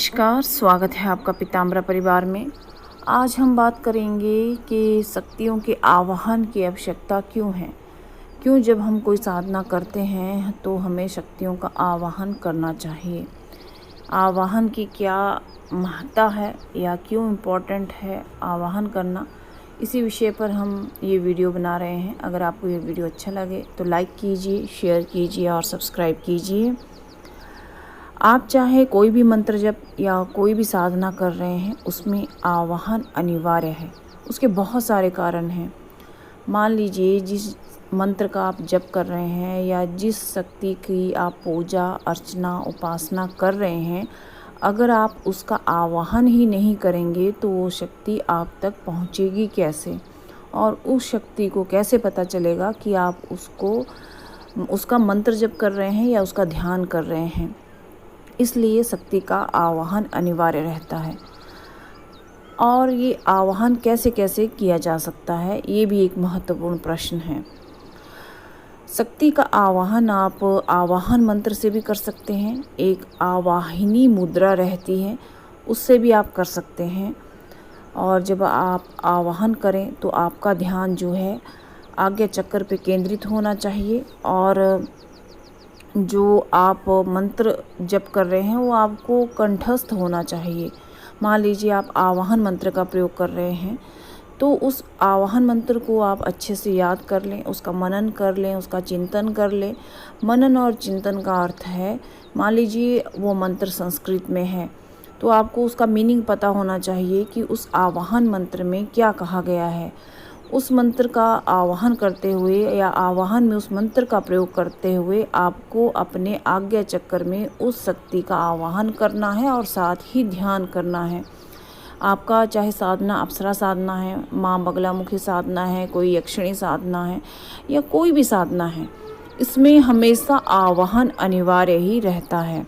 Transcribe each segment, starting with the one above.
नमस्कार, स्वागत है आपका पीताम्बरा परिवार में। आज हम बात करेंगे कि शक्तियों के आवाहन की आवश्यकता क्यों है। क्यों जब हम कोई साधना करते हैं तो हमें शक्तियों का आवाहन करना चाहिए। आवाहन की क्या महत्ता है या क्यों इम्पोर्टेंट है आवाहन करना, इसी विषय पर हम ये वीडियो बना रहे हैं। अगर आपको ये वीडियो अच्छा लगे तो लाइक कीजिए, शेयर कीजिए और सब्सक्राइब कीजिए। आप चाहे कोई भी मंत्र जप या कोई भी साधना कर रहे हैं, उसमें आवाहन अनिवार्य है। उसके बहुत सारे कारण हैं। मान लीजिए जिस मंत्र का आप जप कर रहे हैं या जिस शक्ति की आप पूजा अर्चना उपासना कर रहे हैं, अगर आप उसका आवाहन ही नहीं करेंगे तो वो शक्ति आप तक पहुंचेगी कैसे, और उस शक्ति को कैसे पता चलेगा कि आप उसका मंत्र जप कर रहे हैं या उसका ध्यान कर रहे हैं। इसलिए शक्ति का आवाहन अनिवार्य रहता है। और ये आवाहन कैसे कैसे किया जा सकता है, ये भी एक महत्वपूर्ण प्रश्न है। शक्ति का आवाहन आप आवाहन मंत्र से भी कर सकते हैं। एक आवाहिनी मुद्रा रहती है, उससे भी आप कर सकते हैं। और जब आप आवाहन करें तो आपका ध्यान जो है आज्ञा चक्र पे केंद्रित होना चाहिए, और जो आप मंत्र जप कर रहे हैं वो आपको कंठस्थ होना चाहिए। मान लीजिए आप आवाहन मंत्र का प्रयोग कर रहे हैं तो उस आवाहन मंत्र को आप अच्छे से याद कर लें, उसका मनन कर लें, उसका चिंतन कर लें। मनन और चिंतन का अर्थ है, मान लीजिए वो मंत्र संस्कृत में है तो आपको उसका मीनिंग पता होना चाहिए कि उस आवाहन मंत्र में क्या कहा गया है। उस मंत्र का आवाहन करते हुए या आवाहन में उस मंत्र का प्रयोग करते हुए आपको अपने आज्ञा चक्र में उस शक्ति का आवाहन करना है और साथ ही ध्यान करना है। आपका चाहे साधना अप्सरा साधना है, माँ बगलामुखी साधना है, कोई यक्षिणी साधना है या कोई भी साधना है, इसमें हमेशा आवाहन अनिवार्य ही रहता है।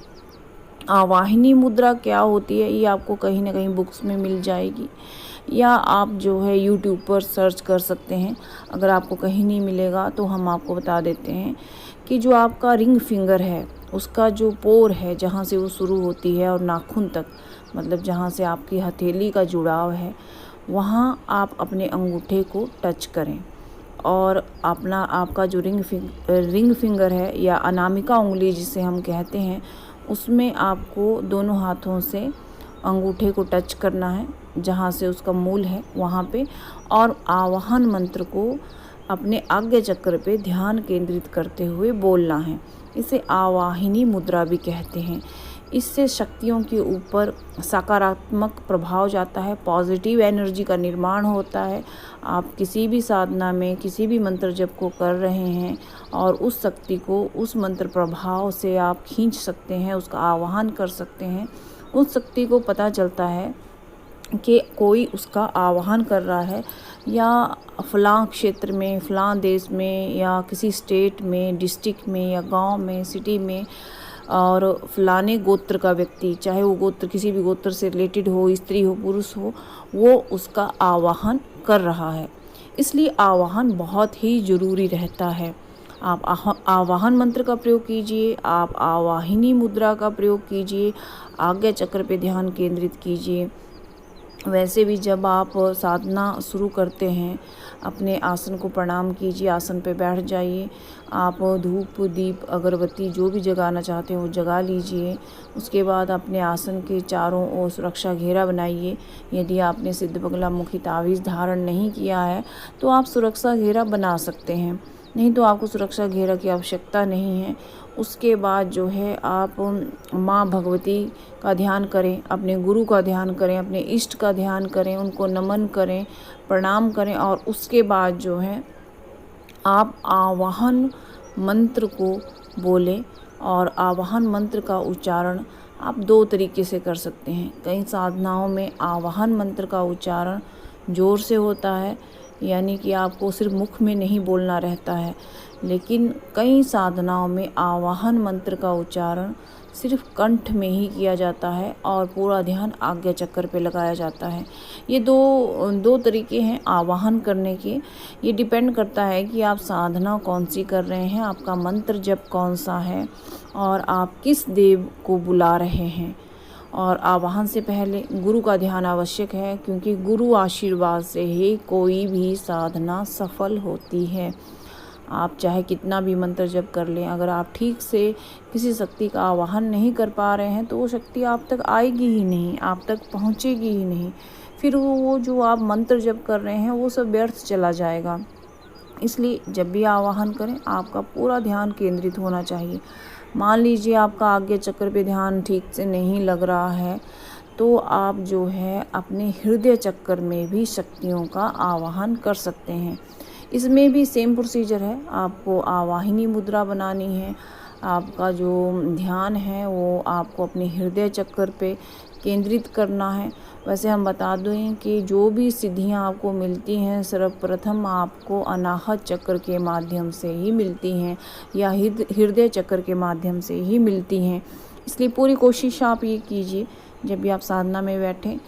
आवाहिनी मुद्रा क्या होती है ये आपको कहीं ना कहीं बुक्स में मिल जाएगी, या आप जो है यूट्यूब पर सर्च कर सकते हैं। अगर आपको कहीं नहीं मिलेगा तो हम आपको बता देते हैं कि जो आपका रिंग फिंगर है, उसका जो पोर है जहाँ से वो शुरू होती है और नाखून तक, मतलब जहाँ से आपकी हथेली का जुड़ाव है, वहाँ आप अपने अंगूठे को टच करें। और आपका जो रिंग फिंगर है या अनामिका उंगली जिसे हम कहते हैं, उसमें आपको दोनों हाथों से अंगूठे को टच करना है जहाँ से उसका मूल है वहाँ पे, और आवाहन मंत्र को अपने आज्ञा चक्र पे ध्यान केंद्रित करते हुए बोलना है। इसे आवाहिनी मुद्रा भी कहते हैं। इससे शक्तियों के ऊपर सकारात्मक प्रभाव जाता है, पॉजिटिव एनर्जी का निर्माण होता है। आप किसी भी साधना में किसी भी मंत्र जप को कर रहे हैं और उस शक्ति को उस मंत्र प्रभाव से आप खींच सकते हैं, उसका आवाहन कर सकते हैं। उस शक्ति को पता चलता है कि कोई उसका आवाहन कर रहा है, या फलां क्षेत्र में, फलां देश में, या किसी स्टेट में, डिस्ट्रिक्ट में, या गांव में, सिटी में, और फलाने गोत्र का व्यक्ति, चाहे वो गोत्र किसी भी गोत्र से रिलेटेड हो, स्त्री हो पुरुष हो, वो उसका आवाहन कर रहा है। इसलिए आवाहन बहुत ही ज़रूरी रहता है। आप आवाहन मंत्र का प्रयोग कीजिए, आप आवाहिनी मुद्रा का प्रयोग कीजिए, आज्ञा चक्र पे ध्यान केंद्रित कीजिए। वैसे भी जब आप साधना शुरू करते हैं, अपने आसन को प्रणाम कीजिए, आसन पे बैठ जाइए। आप धूप दीप अगरबत्ती जो भी जगाना चाहते हैं वो जगा लीजिए। उसके बाद अपने आसन के चारों ओर सुरक्षा घेरा बनाइए। यदि आपने सिद्ध बगलामुखी तावीज़ धारण नहीं किया है तो आप सुरक्षा घेरा बना सकते हैं, नहीं तो आपको सुरक्षा घेरा की आवश्यकता नहीं है। उसके बाद जो है आप माँ भगवती का ध्यान करें, अपने गुरु का ध्यान करें, अपने इष्ट का ध्यान करें, उनको नमन करें, प्रणाम करें। और उसके बाद जो है आप आवाहन मंत्र को बोलें। और आवाहन मंत्र का उच्चारण आप दो तरीके से कर सकते हैं। कई साधनाओं में आवाहन मंत्र का उच्चारण ज़ोर से होता है, यानी कि आपको सिर्फ मुख में नहीं बोलना रहता है, लेकिन कई साधनाओं में आवाहन मंत्र का उच्चारण सिर्फ कंठ में ही किया जाता है और पूरा ध्यान आज्ञा चक्र पे लगाया जाता है। ये दो तरीके हैं आवाहन करने के। ये डिपेंड करता है कि आप साधना कौन सी कर रहे हैं, आपका मंत्र जप कौन सा है और आप किस देव को बुला रहे हैं। और आवाहन से पहले गुरु का ध्यान आवश्यक है, क्योंकि गुरु आशीर्वाद से ही कोई भी साधना सफल होती है। आप चाहे कितना भी मंत्र जप कर लें, अगर आप ठीक से किसी शक्ति का आवाहन नहीं कर पा रहे हैं तो वो शक्ति आप तक आएगी ही नहीं, आप तक पहुँचेगी ही नहीं। फिर वो जो आप मंत्र जप कर रहे हैं वो सब व्यर्थ चला जाएगा। इसलिए जब भी आवाहन करें आपका पूरा ध्यान केंद्रित होना चाहिए। मान लीजिए आपका आज्ञा चक्र पे ध्यान ठीक से नहीं लग रहा है, तो आप जो है अपने हृदय चक्र में भी शक्तियों का आवाहन कर सकते हैं। इसमें भी सेम प्रोसीजर है, आपको आवाहिनी मुद्रा बनानी है। आपका जो ध्यान है वो आपको अपने हृदय चक्र पे केंद्रित करना है। वैसे हम बता दें कि जो भी सिद्धियां आपको मिलती हैं सर्वप्रथम आपको अनाहत चक्र के माध्यम से ही मिलती हैं या हृदय चक्र के माध्यम से ही मिलती हैं। इसलिए पूरी कोशिश आप ये कीजिए, जब भी आप साधना में बैठें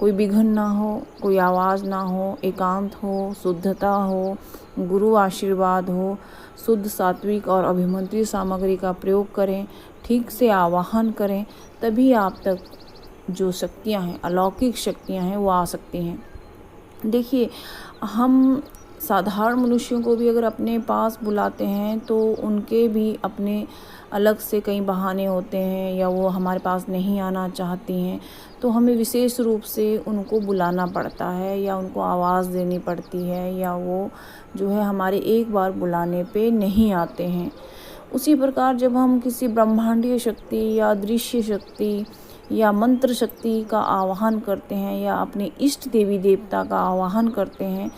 कोई विघ्न ना हो, कोई आवाज़ ना हो, एकांत हो, शुद्धता हो, गुरु आशीर्वाद हो, शुद्ध सात्विक और अभिमंत्रित सामग्री का प्रयोग करें, ठीक से आवाहन करें, तभी आप तक जो शक्तियां हैं, अलौकिक शक्तियां हैं, वो आ सकती हैं। देखिए, हम साधारण मनुष्यों को भी अगर अपने पास बुलाते हैं तो उनके भी अपने अलग से कई बहाने होते हैं, या वो हमारे पास नहीं आना चाहती हैं, तो हमें विशेष रूप से उनको बुलाना पड़ता है या उनको आवाज़ देनी पड़ती है, या वो जो है हमारे एक बार बुलाने पे नहीं आते हैं। उसी प्रकार जब हम किसी ब्रह्मांडीय शक्ति या दृश्य शक्ति या मंत्र शक्ति का आवाहन करते हैं या अपने इष्ट देवी देवता का आवाहन करते हैं,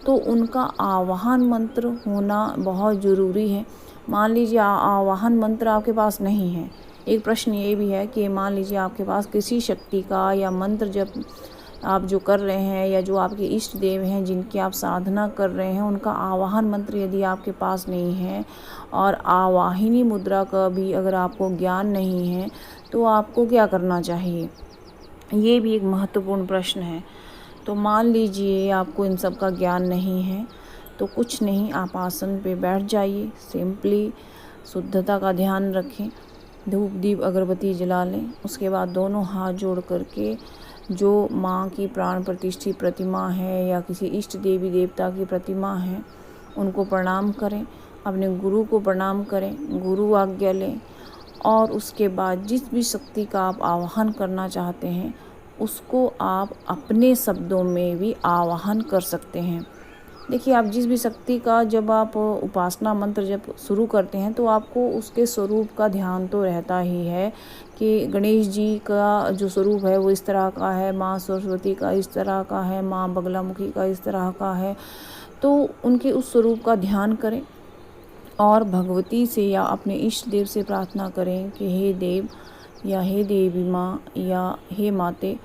तो उनका आवाहन मंत्र होना बहुत ज़रूरी है। मान लीजिए आवाहन मंत्र आपके पास नहीं है। एक प्रश्न ये भी है कि मान लीजिए आपके पास किसी शक्ति का या मंत्र जब आप जो कर रहे हैं या जो आपके इष्ट देव हैं जिनकी आप साधना कर रहे हैं, उनका आवाहन मंत्र यदि आपके पास नहीं है और आवाहिनी मुद्रा का भी अगर आपको ज्ञान नहीं है, तो आपको क्या करना चाहिए? ये भी एक महत्वपूर्ण प्रश्न है। तो मान लीजिए आपको इन सब का ज्ञान नहीं है, तो कुछ नहीं, आप आसन पे बैठ जाइए, सिंपली शुद्धता का ध्यान रखें, धूप दीप अगरबत्ती जला लें। उसके बाद दोनों हाथ जोड़ करके जो माँ की प्राण प्रतिष्ठित प्रतिमा है या किसी इष्ट देवी देवता की प्रतिमा है उनको प्रणाम करें, अपने गुरु को प्रणाम करें, गुरु आज्ञा लें, और उसके बाद जिस भी शक्ति का आप आवाहन करना चाहते हैं उसको आप अपने शब्दों में भी आवाहन कर सकते हैं। देखिए, आप जिस भी शक्ति का जब आप उपासना मंत्र जब शुरू करते हैं तो आपको उसके स्वरूप का ध्यान तो रहता ही है कि गणेश जी का जो स्वरूप है वो इस तरह का है, माँ सरस्वती का इस तरह का है, माँ बगलामुखी का इस तरह का है, तो उनके उस स्वरूप का ध्यान करें और भगवती से या अपने इष्ट देव से प्रार्थना करें कि हे देव या हे देवी माँ या हे माते,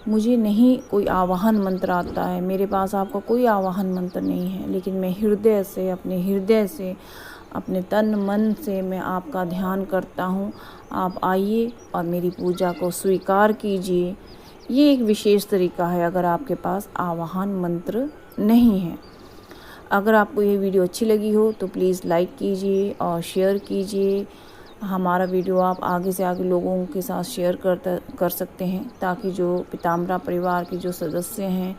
मुझे नहीं कोई आवाहन मंत्र आता है, मेरे पास आपका कोई आवाहन मंत्र नहीं है, लेकिन मैं हृदय से, अपने हृदय से, अपने तन मन से मैं आपका ध्यान करता हूँ। आप आइए और मेरी पूजा को स्वीकार कीजिए। ये एक विशेष तरीका है अगर आपके पास आवाहन मंत्र नहीं है। अगर आपको ये वीडियो अच्छी लगी हो तो प्लीज़ लाइक कीजिए और शेयर कीजिए। हमारा वीडियो आप आगे से आगे लोगों के साथ शेयर कर सकते हैं, ताकि जो पीताम्बरा परिवार के जो सदस्य हैं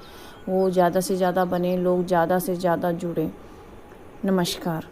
वो ज़्यादा से ज़्यादा बने, लोग ज़्यादा से ज़्यादा जुड़ें। नमस्कार।